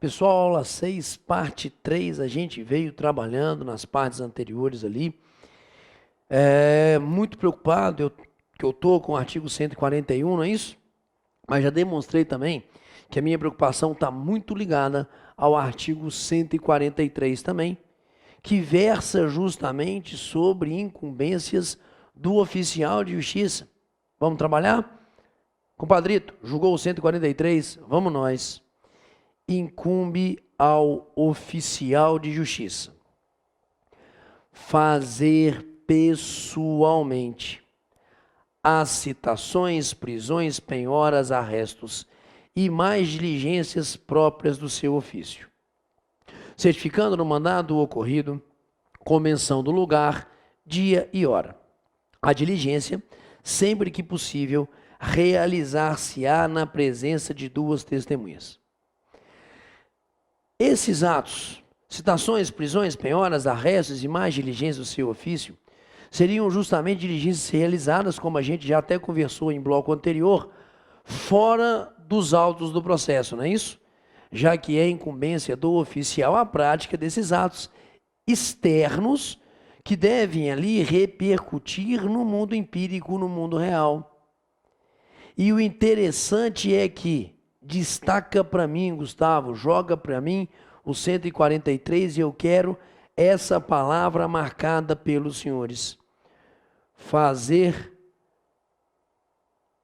Pessoal, aula 6, parte 3, a gente veio trabalhando nas partes anteriores ali. Muito preocupado, que eu estou com o artigo 141, não é isso? Mas já demonstrei também que a minha preocupação está muito ligada ao artigo 143 também, que versa justamente sobre incumbências do oficial de justiça. Vamos trabalhar? Compadrito, julgou o 143, vamos nós. Incumbe ao oficial de justiça fazer pessoalmente as citações, prisões, penhoras, arrestos e mais diligências próprias do seu ofício, certificando no mandado o ocorrido, com menção do lugar, dia e hora. A diligência, sempre que possível, realizar-se-á na presença de duas testemunhas. Esses atos, citações, prisões, penhoras, arrestos e mais diligências do seu ofício, seriam justamente diligências realizadas, como a gente já até conversou em bloco anterior, fora dos autos do processo, não é isso? Já que é incumbência do oficial a prática desses atos externos que devem ali repercutir no mundo empírico, no mundo real. E o interessante é que destaca para mim, Gustavo, joga para mim o 143 e eu quero essa palavra marcada pelos senhores. Fazer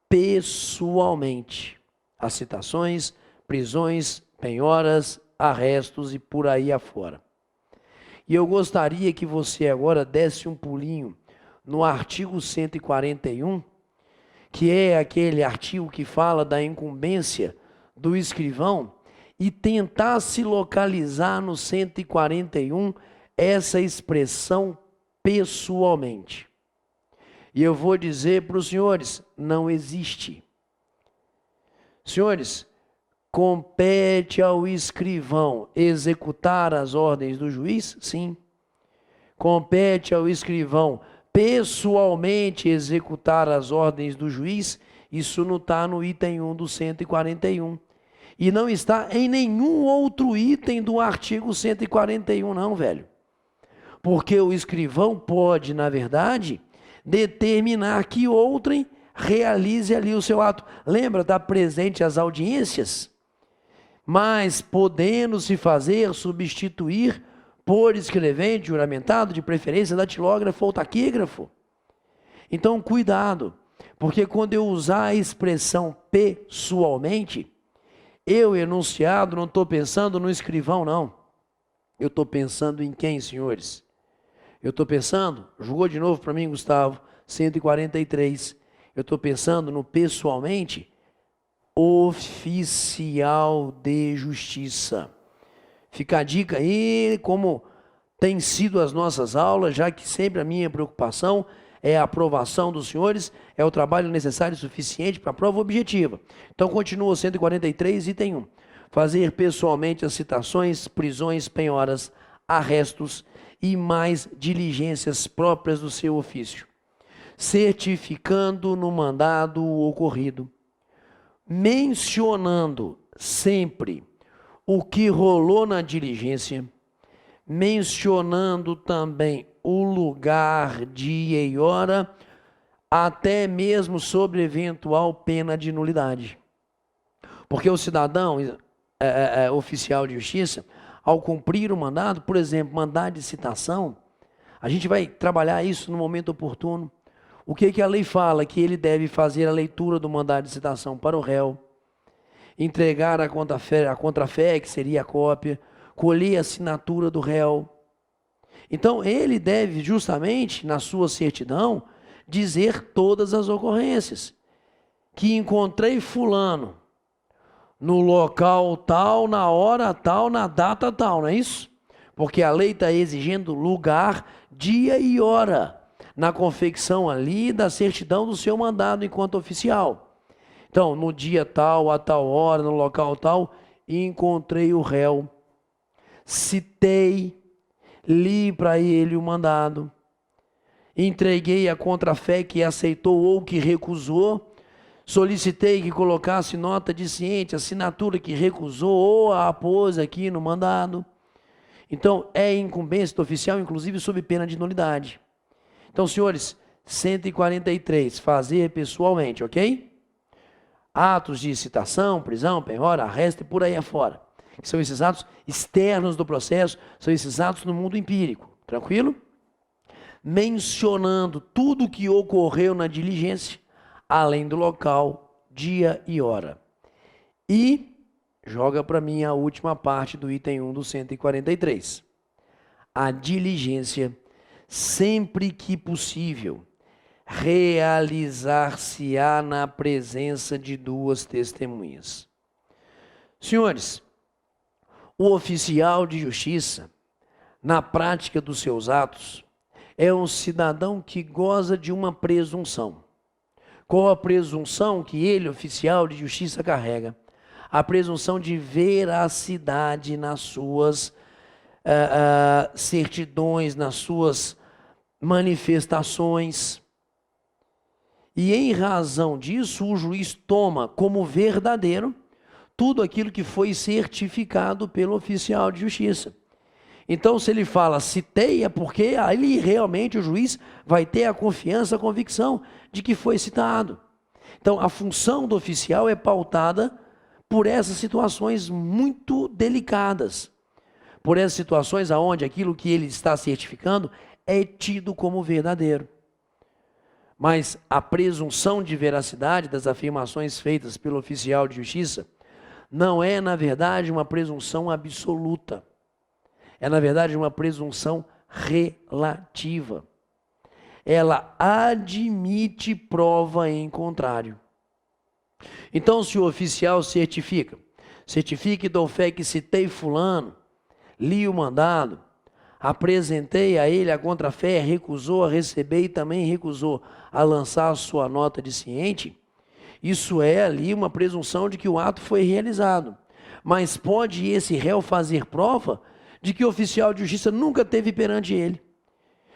pessoalmente as citações, prisões, penhoras, arrestos e por aí afora. E eu gostaria que você agora desse um pulinho no artigo 141, que é aquele artigo que fala da incumbência do escrivão, e tentasse localizar no 141 essa expressão pessoalmente. E eu vou dizer para os senhores, não existe. Senhores, compete ao escrivão executar as ordens do juiz? Sim. Compete ao escrivão pessoalmente executar as ordens do juiz? Isso não está no item 1 do 141. E não está em nenhum outro item do artigo 141 não, velho. Porque o escrivão pode, na verdade, determinar que outrem realize ali o seu ato. Lembra da presente às audiências? Mas podendo-se fazer, substituir por escrevente, juramentado, de preferência datilógrafo ou taquígrafo. Então, cuidado, porque quando eu usar a expressão pessoalmente, eu, enunciado, não estou pensando no escrivão, não. Eu estou pensando em quem, senhores? Eu estou pensando, jogou de novo para mim, Gustavo, 143. Eu estou pensando no pessoalmente, oficial de justiça. Fica a dica aí, como tem sido as nossas aulas, já que sempre a minha preocupação é a aprovação dos senhores, é o trabalho necessário e suficiente para a prova objetiva. Então, continua o 143, item 1. Fazer pessoalmente as citações, prisões, penhoras, arrestos e mais diligências próprias do seu ofício, certificando no mandado o ocorrido, mencionando sempre o que rolou na diligência, mencionando também o lugar, dia e hora, até mesmo sobre eventual pena de nulidade. Porque o cidadão oficial de justiça, ao cumprir o mandado, por exemplo, mandado de citação, a gente vai trabalhar isso no momento oportuno. O que a lei fala? Que ele deve fazer a leitura do mandado de citação para o réu, entregar a contrafé, que seria a cópia, colher a assinatura do réu. Então, ele deve justamente, na sua certidão, dizer todas as ocorrências. Que encontrei fulano no local tal, na hora tal, na data tal, não é isso? Porque a lei está exigindo lugar, dia e hora, na confecção ali da certidão do seu mandado enquanto oficial. Então, no dia tal, a tal hora, no local tal, encontrei o réu, citei, li para ele o mandado, entreguei a contrafé que aceitou ou que recusou, Solicitei que colocasse nota de ciente, assinatura que recusou ou a apôs aqui no mandado. Então, é incumbência do oficial, inclusive sob pena de nulidade. Então, senhores, 143, fazer pessoalmente, ok? Atos de citação, prisão, penhora, arresto e por aí afora. Que são esses atos externos do processo, são esses atos no mundo empírico. Tranquilo? Mencionando tudo o que ocorreu na diligência, além do local, dia e hora. E joga para mim a última parte do item 1 do 143. A diligência, sempre que possível, realizar-se-á na presença de duas testemunhas. Senhores, o oficial de justiça, na prática dos seus atos, é um cidadão que goza de uma presunção. Qual a presunção que ele, oficial de justiça, carrega? A presunção de veracidade nas suas certidões, nas suas manifestações. E em razão disso, o juiz toma como verdadeiro tudo aquilo que foi certificado pelo oficial de justiça. Então, se ele fala citei, é porque ali realmente o juiz vai ter a confiança, a convicção de que foi citado. Então, a função do oficial é pautada por essas situações muito delicadas, por essas situações onde aquilo que ele está certificando é tido como verdadeiro. Mas a presunção de veracidade das afirmações feitas pelo oficial de justiça não é, na verdade, uma presunção absoluta. É, na verdade, uma presunção relativa. Ela admite prova em contrário. Então, se o oficial certifica e dou fé que citei fulano, li o mandado, apresentei a ele a contrafé, recusou a receber e também recusou a lançar a sua nota de ciente, isso é ali uma presunção de que o ato foi realizado. Mas pode esse réu fazer prova de que o oficial de justiça nunca teve perante ele,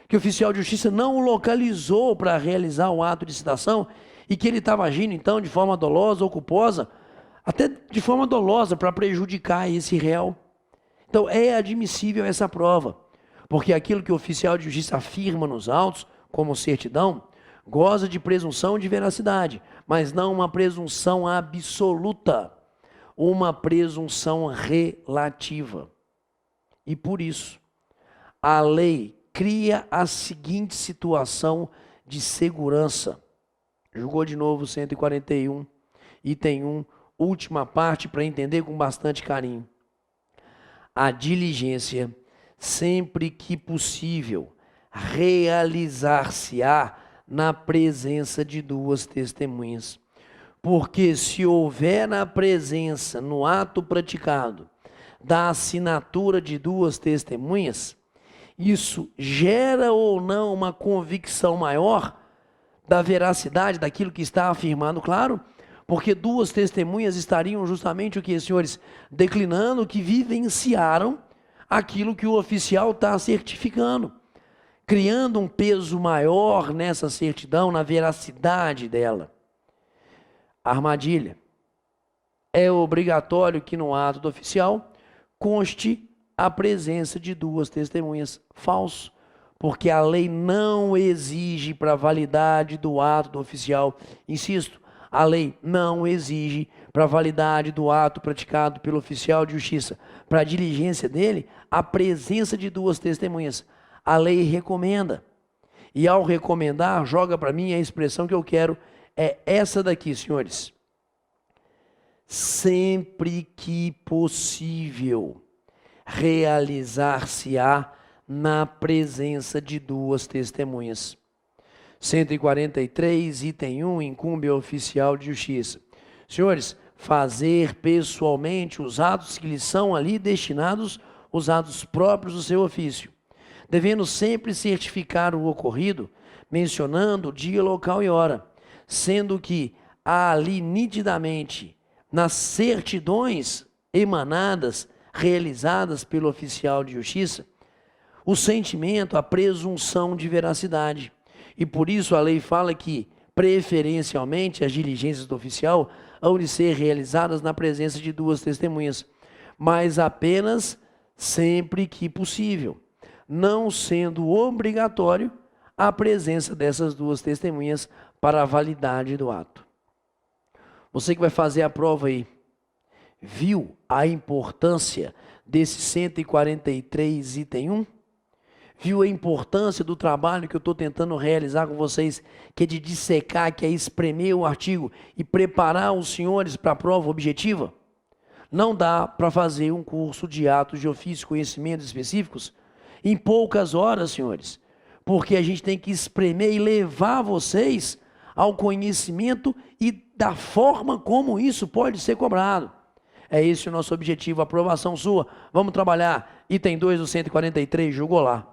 que o oficial de justiça não o localizou para realizar o ato de citação e que ele estava agindo então de forma dolosa ou culposa, até de forma dolosa para prejudicar esse réu. Então é admissível essa prova, porque aquilo que o oficial de justiça afirma nos autos, como certidão, goza de presunção de veracidade, mas não uma presunção absoluta, uma presunção relativa. E por isso, a lei cria a seguinte situação de segurança. Julgou de novo 141, item 1, última parte para entender com bastante carinho. A diligência, sempre que possível, realizar-se-á na presença de duas testemunhas. Porque se houver na presença, no ato praticado, da assinatura de duas testemunhas, isso gera ou não uma convicção maior da veracidade daquilo que está afirmado, claro, porque duas testemunhas estariam justamente o que, senhores? Declinando que vivenciaram aquilo que o oficial está certificando, criando um peso maior nessa certidão, na veracidade dela. Armadilha. É obrigatório que no ato do oficial conste a presença de duas testemunhas. Falso, porque a lei não exige para a validade do ato do oficial, insisto, a lei não exige para a validade do ato praticado pelo oficial de justiça, para a diligência dele, a presença de duas testemunhas. A lei recomenda. E ao recomendar, joga para mim a expressão que eu quero, é essa daqui, senhores. Sempre que possível, realizar-se-á na presença de duas testemunhas. 143, item 1, incumbe ao oficial de justiça. Senhores, fazer pessoalmente os atos que lhes são ali destinados, os atos próprios do seu ofício, devendo sempre certificar o ocorrido, mencionando o dia, local e hora, sendo que há ali nitidamente, nas certidões emanadas, realizadas pelo oficial de justiça, o sentimento, a presunção de veracidade. E por isso a lei fala que Preferencialmente, as diligências do oficial hão de ser realizadas na presença de 2 testemunhas, mas apenas sempre que possível, não sendo obrigatório a presença dessas 2 testemunhas para a validade do ato. Você que vai fazer a prova aí, viu a importância desse 143 item 1? Viu a importância do trabalho que eu estou tentando realizar com vocês, que é de dissecar, que é espremer o artigo e preparar os senhores para a prova objetiva? Não dá para fazer um curso de atos de ofício, conhecimentos específicos, em poucas horas, senhores, porque a gente tem que espremer e levar vocês ao conhecimento e da forma como isso pode ser cobrado. É esse o nosso objetivo, a aprovação sua. Vamos trabalhar. Item 2 do 143, julgou lá.